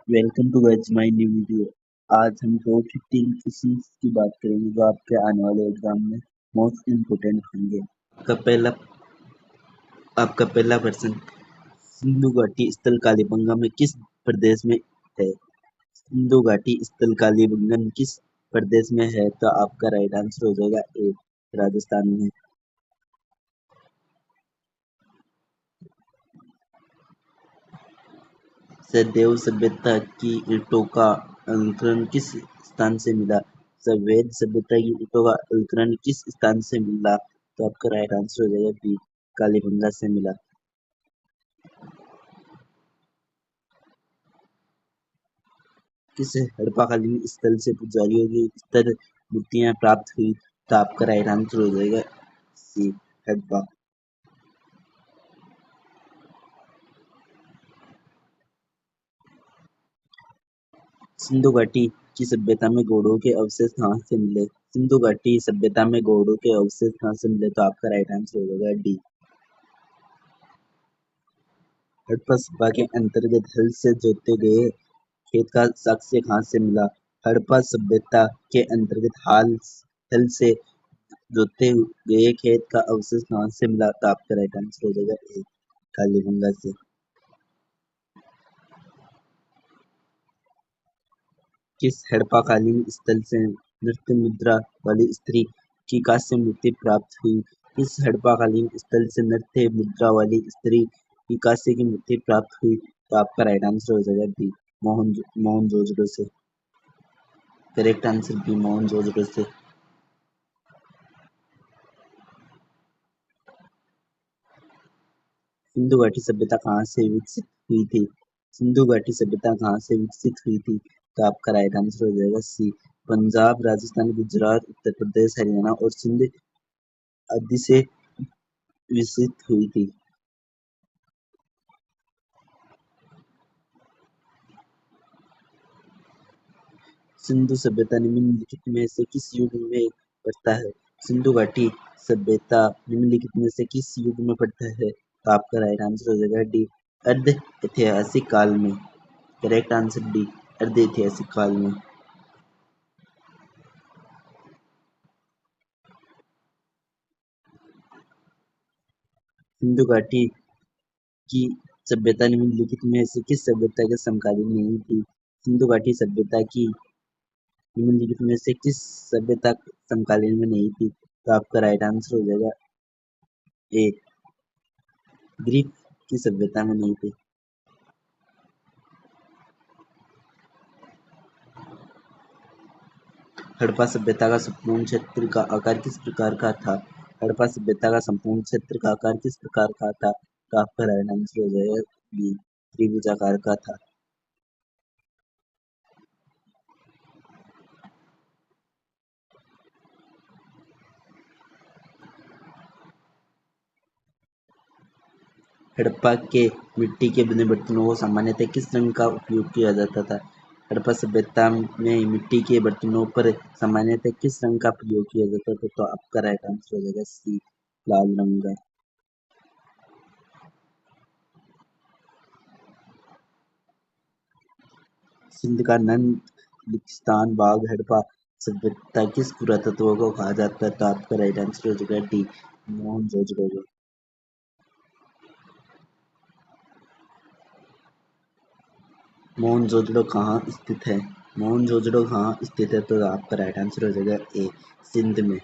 Welcome to guys my new video. आज हम top 15 questions की बात करेंगे जो आपके आने वाले एग्जाम में मोस्ट इम्पोर्टेंट होंगे। आपका पहला आपका पहला प्रश्न, सिंधु घाटी स्थल कालीबंगा में किस प्रदेश में है? सिंधु घाटी स्थल कालीबंगन किस प्रदेश में है? तो आपका राइट आंसर हो जाएगा ए, राजस्थान में। सदैव सभ्यता की ईंटों का अंकुरण किस स्थान से मिला? सफेद सभ्यता की ईंटों का अंकुरण किस स्थान से मिला? तो आपका राइट आंसर हो जाएगा बी, कालीबंगा से मिला। किस हड़प्पाकालीन स्थल से पुजारियों की स्तर मूर्तियां प्राप्त हुई? तो आपका राइट आंसर हो जाएगा सी, हड़प्पा। सिंधु घाटी की सभ्यता में घोड़ों के अवशेष कहाँ से मिले? सिंधु घाटी सभ्यता में घोड़ों के अवशेष कहाँ से मिले? तो आपका राइट आंसर हो जाएगा डी। हड़प्पा सभ्यता के अंतर्गत हल से जोते गए खेत का साक्ष्य कहाँ से मिला? हड़प्पा सभ्यता के अंतर्गत हल से जोते गए खेत का अवशेष कहाँ से मिला? तो आपका राइट आंसर हो जाएगा ए, कालीबंगा से। किस हड़प्पाकालीन स्थल से नृत्य मुद्रा वाली स्त्री की कांस्य मूर्ति प्राप्त हुई? किस हड़प्पाकालीन स्थल से नृत्य मुद्रा वाली स्त्री की कांस्य की मूर्ति प्राप्त हुई? तो आपका राइट आंसर हो जाएगा बी, मोहनजोदड़ो से। करेक्ट आंसर बी, मोहनजोदड़ो से। सिंधु घाटी सभ्यता कहाँ से विकसित हुई थी? सिंधु घाटी सभ्यता कहाँ से विकसित हुई थी? तो आपका राइट आंसर हो जाएगा सी, पंजाब, राजस्थान, गुजरात, उत्तर प्रदेश, हरियाणा और सिंध आदि से विकसित हुई थी। सिंधु सभ्यता निम्नलिखित में से किस युग में पड़ता है? सिंधु घाटी सभ्यता निम्नलिखित में से किस युग में पड़ता है? तो आपका राइट आंसर हो जाएगा डी, अर्ध ऐतिहासिक काल में। करेक्ट आंसर डी, अर्ध ऐतिहासिक काल में। सिंधु घाटी की सभ्यता निम्नलिखित में से किस सभ्यता के समकालीन नहीं थी? सिंधु घाटी सभ्यता की निम्नलिखित में से किस सभ्यता समकालीन में नहीं थी? तो आपका राइट आंसर हो जाएगा ए, ग्रीक की सभ्यता में नहीं थी। हड़प्पा सभ्यता का संपूर्ण क्षेत्र का आकार किस प्रकार का था? हड़प्पा सभ्यता का संपूर्ण क्षेत्र का आकार किस प्रकार का था? तो आपका राइट आंसर हो जाएगा बी, त्रिभुजाकार का था। हड़प्पा के मिट्टी के बने बर्तनों को सामान्यतः किस रंग का उपयोग किया जाता था? हड़प्पा सभ्यता में मिट्टी के बर्तनों पर सामान्यतः किस रंग का प्रयोग किया जाता था? तो आपका राइट आंसर हो जाएगा सी, लाल रंग का। सिंध का नंदलिस्तान बाग हड़प्पा सभ्यता किस पुरातत्व को कहा जाता है? तो आपका राइट आंसर हो जाएगा डी, मोहनजोदड़ो। मोहनजोदड़ो कहाँ स्थित है? मोहनजोदड़ो कहाँ स्थित है? तो आपका राइट आंसर हो जाएगा ए, सिंध में।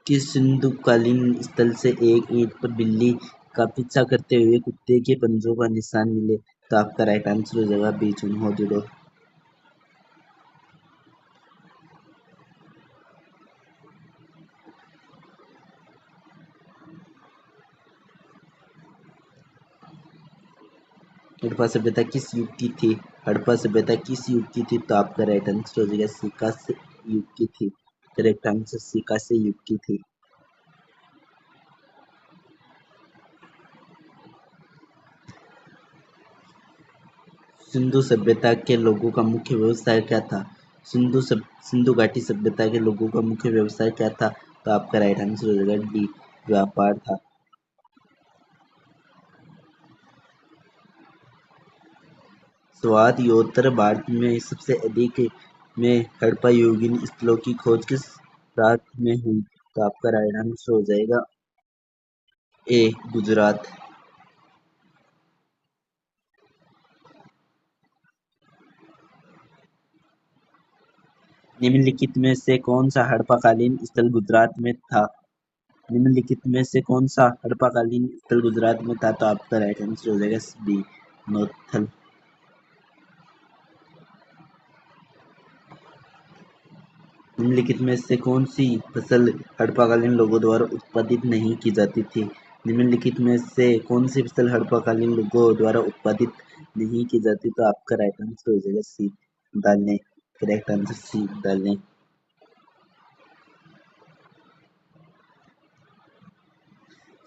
किस सिंधुकालीन स्थल से एक ईंट पर बिल्ली का पीछा करते हुए कुत्ते के पंजों का निशान मिले? तो आपका राइट आंसर हो जाएगा बी, मोहनजोदड़ो। हड़प्पा सभ्यता किस युग की थी? हड़प्पा सभ्यता किस युग की थी? तो आपका राइट आंसर हो जाएगा सिक्का से युग की थी। करेक्ट आंसर सिक्का से युग की थी। सिंधु सभ्यता के लोगों का मुख्य व्यवसाय क्या था? सिंधु घाटी सभ्यता के लोगों का मुख्य व्यवसाय क्या था? तो आपका राइट आंसर हो जाएगा डी, व्यापार था। स्वायत्तर भारत में सबसे अधिक में हड़प्पा युगीन स्थलों की खोज किस राज्य में हुई? तो आपका राइट आंसर हो जाएगा ए, गुजरात। निम्नलिखित में से कौन सा हड़प्पाकालीन स्थल गुजरात में था? निम्नलिखित में से कौन सा हड़प्पाकालीन स्थल गुजरात में था? तो आपका राइट आंसर हो जाएगा बी, नौथल। निम्नलिखित में से कौन सी फसल हड़प्पाकालीन लोगों द्वारा उत्पादित नहीं की जाती थी? निम्नलिखित में से कौन सी फसल हड़प्पाकालीन लोगों द्वारा उत्पादित नहीं की जाती? तो आपका राइट आंसर हो जाएगा सी, दालें। करेक्ट आंसर सी, दालें।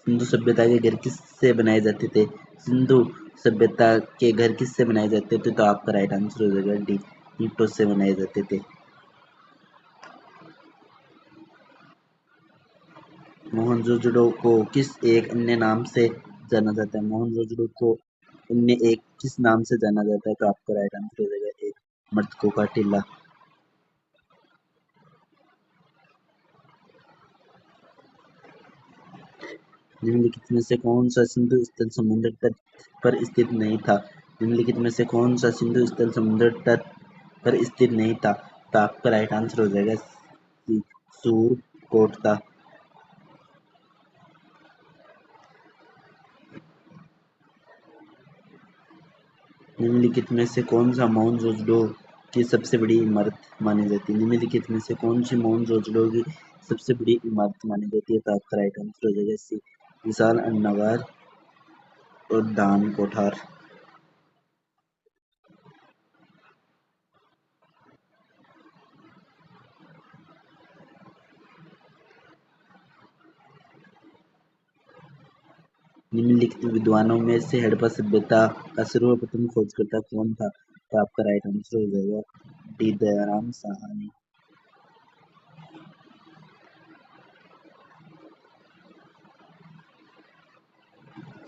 सिंधु सभ्यता के घर किससे बनाए जाते थे? सिंधु सभ्यता के घर किससे बनाए जाते थे? तो आपका राइट आंसर हो जाएगा डी, ईंटों से बनाए जाते थे। मोहनजोदड़ो को किस एक अन्य नाम से जाना जाता है? मोहनजोदड़ो को अन्य एक किस नाम से जाना जाता है? तो आपका राइट आंसर हो जाएगा ए, मृतकों का टीला। निम्नलिखित में से कौन सा सिंधु स्थल समुद्र तट पर स्थित नहीं था? निम्नलिखित में से कौन सा सिंधु स्थल समुद्र तट पर स्थित नहीं था? तो आपका राइट आंसर हो जाएगा सी, सूरकोट था। निम्नलिखित में से कौन सा मोहनजोदड़ो की सबसे बड़ी इमारत मानी जाती है? निम्नलिखित में से कौन सी मोहनजोदड़ो की सबसे बड़ी इमारत मानी जाती है? तो आपका राइट आंसर हो जाएगा सी, विशाल अन्नागार और दान कोठार। निम्नलिखित विद्वानों में से हड़प्पा सभ्यता का सर्वप्रथम खोजकर्ता कौन था? तो आपका राइट आंसर हो जाएगा डी, दयाराम साहनी।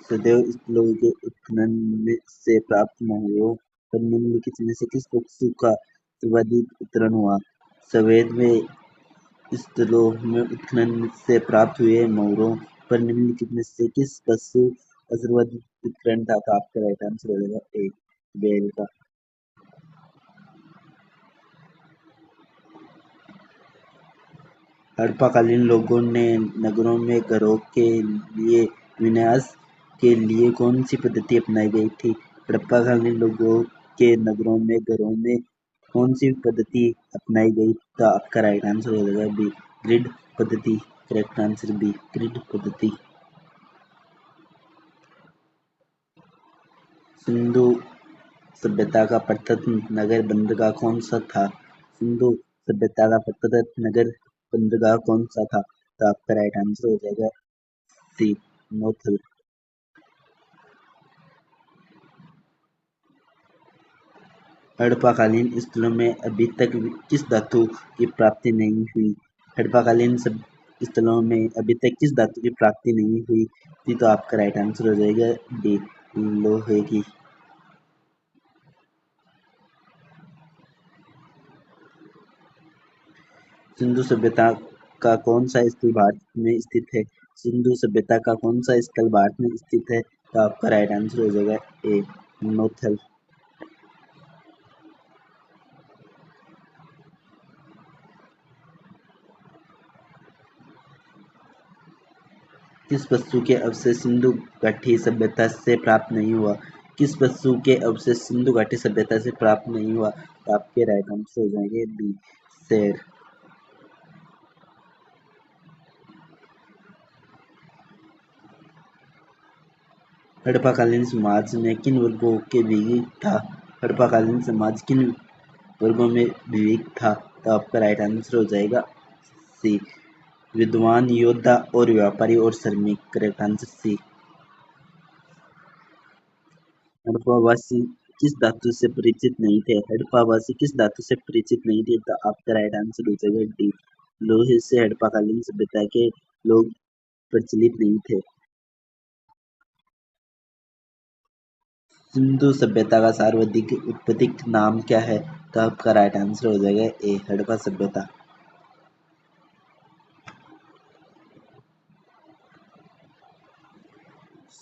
सदैव स्थलों के उत्खनन से प्राप्त मोहरों पर निम्नलिखित में से किस वस्तु का सर्वाधिक उत्खनन हुआ? सफेद में स्थलों में उत्खनन से प्राप्त हुए मोहरों पर निम्नलिखित में से किस वस्तु का सर्वाधिक उत्खनन था? तो आपका राइट आंसर हो जाएगा ए, बेल का। हड़प्पाकालीन लोगों ने नगरों में घरों के लिए विन्यास के लिए कौन सी पद्धति अपनाई गई थी? हड़प्पाकालीन लोगों के नगरों में घरों में कौन सी पद्धति अपनाई गई? तो आपका राइट आंसर हो जाएगा बी, ग्रिड पद्धति। करेक्ट आंसर बी, ग्रिड पद्धति। सिंधु सभ्यता का प्रथम नगर बंदरगाह कौन सा था? सिंधु सभ्यता का प्रथम नगर बंदरगाह कौन सा था? तो आपका राइट आंसर हो जाएगा सी, नोथल। हड़प्पाकालीन स्थलों में अभी तक किस धातु की प्राप्ति नहीं हुई? हड़प्पाकालीन स्थलों में अभी तक किस धातु की प्राप्ति नहीं हुई थी? तो आपका राइट आंसर हो जाएगा डी, लोहे की। सिंधु सभ्यता का कौन सा स्थल भारत में स्थित है? सिंधु सभ्यता का कौन सा स्थल भारत में स्थित है? तो आपका राइट आंसर हो जाएगा ए, नोथल। किस वस्तु के अवशेष सिंधु घाटी सभ्यता से प्राप्त नहीं हुआ? किस वस्तु के अवशेष सिंधु घाटी सभ्यता से प्राप्त नहीं हुआ? तो आपके राइट आंसर हो जाएंगे बी, शेर। हड़प्पाकालीन समाज में किन वर्गों के विवेक था? हड़प्पाकालीन समाज किन वर्गों में विवेक था? तो आपका राइट आंसर हो जाएगा सी, विद्वान, योद्धा और व्यापारी और श्रमिक। करेक्ट आंसर सी। हड़प्पावासी किस धातु से परिचित नहीं थे? हड़प्पावासी किस धातु से परिचित नहीं थे? तो आपका राइट आंसर हो जाएगा डी, लोहे से हड़प्पाकालीन सभ्यता के लोग प्रचलित नहीं थे। सिंधु सभ्यता का सर्वाधिक उत्पत्ति नाम क्या है? तो आपका राइट आंसर हो जाएगा ए, हड़प्पा सभ्यता।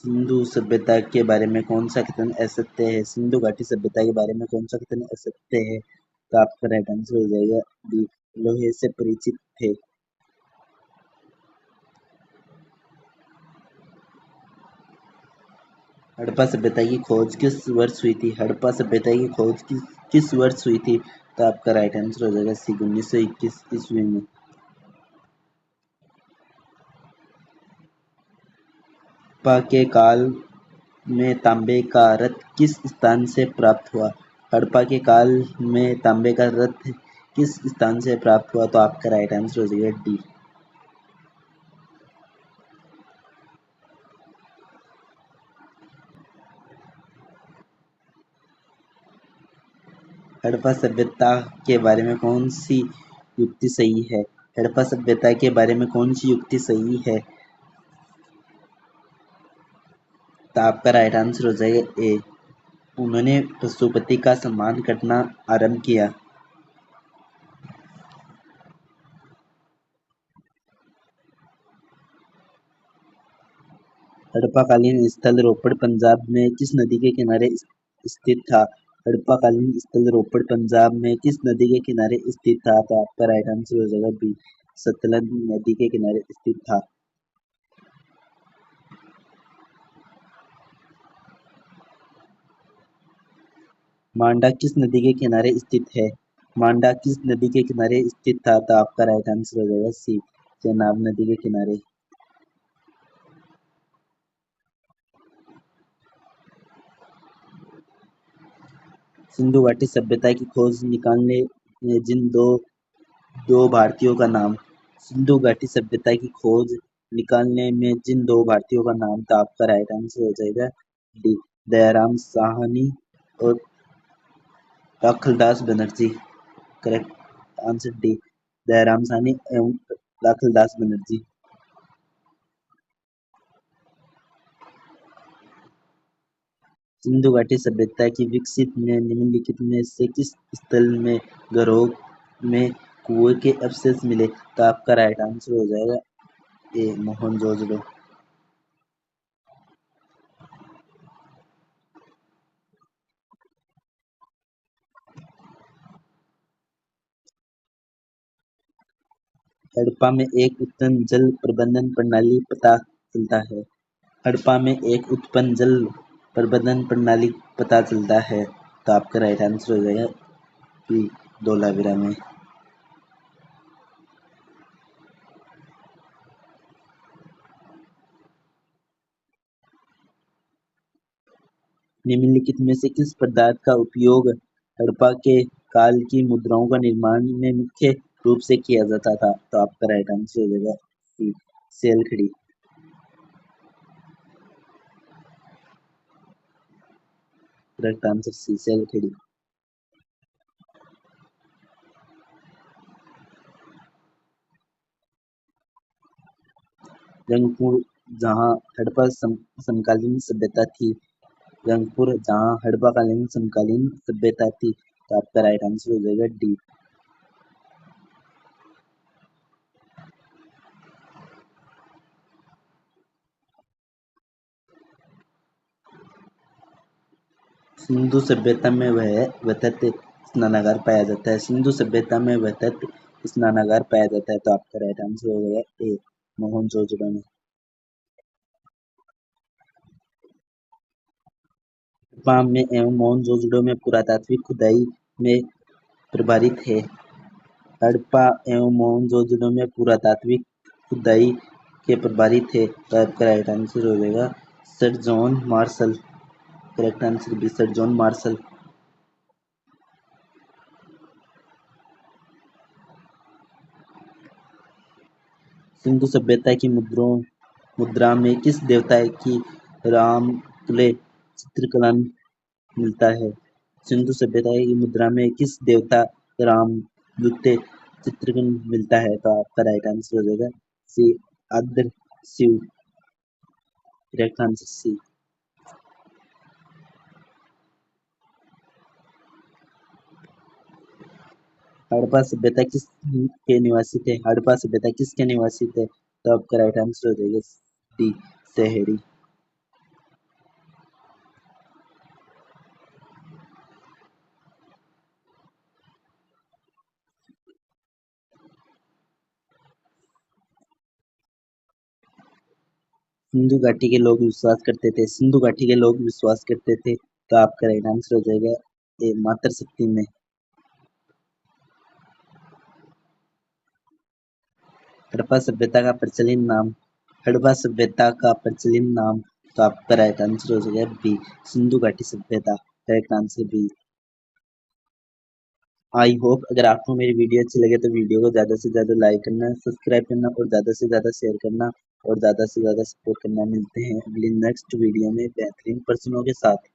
सिंधु सभ्यता के बारे में कौन सा कथन असत्य है? सिंधु घाटी सभ्यता के बारे में कौन सा कथन असत्य है? तो आपका राइट आंसर हो जाएगा बी, लोहे से परिचित थे। हड़प्पा सभ्यता की खोज किस वर्ष हुई थी? हड़प्पा सभ्यता की खोज किस वर्ष हुई थी? तो आपका राइट आंसर हो जाएगा सी, 1921 ईस्वी में। हड़प्पा के काल में तांबे का रथ किस स्थान से प्राप्त हुआ? हड़प्पा के काल में तांबे का रथ किस स्थान से प्राप्त हुआ? तो आपका राइट आंसर हो जाएगा डी। हड़प्पा सभ्यता के बारे में कौन सी युक्ति सही है? हड़प्पा सभ्यता के बारे में कौन सी युक्ति सही है? तो आपका राइट आंसर हो जाएगा ए, उन्होंने पशुपति का सम्मान करना आरंभ किया। हड़प्पाकालीन स्थल रोपड़ पंजाब में किस नदी के किनारे स्थित था? हड़प्पाकालीन स्थल रोपड़ पंजाब में किस नदी के किनारे स्थित था? तो आपका राइट आंसर हो जाएगा बी, सतलज नदी के किनारे स्थित था। मांडा किस नदी के किनारे स्थित है? मांडा किस नदी के किनारे स्थित था? तो आपका राइट आंसर हो जाएगा सी, चेनाब नदी के किनारे। सिंधु घाटी सभ्यता की खोज निकालने में जिन दो दो भारतीयों का नाम। सिंधु घाटी सभ्यता की खोज निकालने में जिन दो भारतीयों का नाम। तो आपका राइट आंसर हो जाएगा डी, दयाराम साहनी और Rakhaldas Banerjee. Correct answer D, Dayaram Sahni एवं राखलदास बनर्जी। सिंधु घाटी सभ्यता की विकसित में निम्नलिखित में से किस स्थल में घरों में कुएं के अवशेष मिले? तो आपका राइट आंसर हो जाएगा ए, मोहनजोदड़ो। हड़प्पा में एक उत्तम जल प्रबंधन प्रणाली पता चलता है। हड़प्पा में एक उत्पन्न जल प्रबंधन प्रणाली पता चलता है। तो आपका राइट आंसर हो जाएगा बी, धोलावीरा में। निम्नलिखित में से किस पदार्थ का उपयोग हड़प्पा के काल की मुद्राओं का निर्माण में मुख्य रूप से किया जाता था? तो आपका राइट आंसर हो जाएगा सी, सेलखड़ी। करेक्ट आंसर सी, सेलखड़ी। रंगपुर जहाँ हड़प्पा समकालीन सभ्यता थी। रंगपुर जहाँ हड़प्पाकालीन समकालीन सभ्यता थी। तो आपका राइट आंसर हो जाएगा डी। सिंधु सभ्यता में वह वृहत स्नानागार पाया जाता है। सिंधु सभ्यता में वृहत स्नानागार पाया जाता है। तो आपका राइट आंसर हो गया ए, मोहनजोदड़ो में। हड़प्पा में एवं मोहनजोदड़ो में पुरातात्विक खुदाई में प्रभारित है। हड़प्पा एवं मोहनजोदड़ो में पुरातात्विक खुदाई के प्रभारी थे। तो आपका राइट आंसर हो जाएगा sir John Marshall. Correct answer B, sir John Marshall. Sindhu सभ्यता की मुद्रा में किस देवता की रामतुल्य चित्रकला मिलता है? सिंधु सभ्यता की मुद्रा में किस देवता रामतुल्य चित्रकूट मिलता है, तो आपका राइट आंसर हो जाएगा सी, अद्र Shiva. Correct answer C. Harappa सभ्यता किस के निवासी थे? हड़प्पा सभ्यता किसके निवासी थे? तो आपका राइट आंसर हो जाएगा डी, शहरी। सिंधु घाटी के लोग विश्वास करते थे, सिंधु घाटी के लोग विश्वास करते थे, तो आपका राइट आंसर हो जाएगा ए, मातृशक्ति में। हड़प्पा सभ्यता का प्रचलित नाम, हड़प्पा सभ्यता का प्रचलित नाम, तो आपका राइट आंसर हो जाएगा बी, सिंधु घाटी सभ्यता। Correct answer B. I hope अगर आपको मेरी वीडियो अच्छी लगे तो वीडियो को ज़्यादा से ज़्यादा लाइक करना, सब्सक्राइब करना और ज़्यादा से ज़्यादा शेयर करना और ज़्यादा से ज़्यादा सपोर्ट करना। मिलते हैं अगली नेक्स्ट वीडियो में बेहतरीन प्रश्नों के साथ।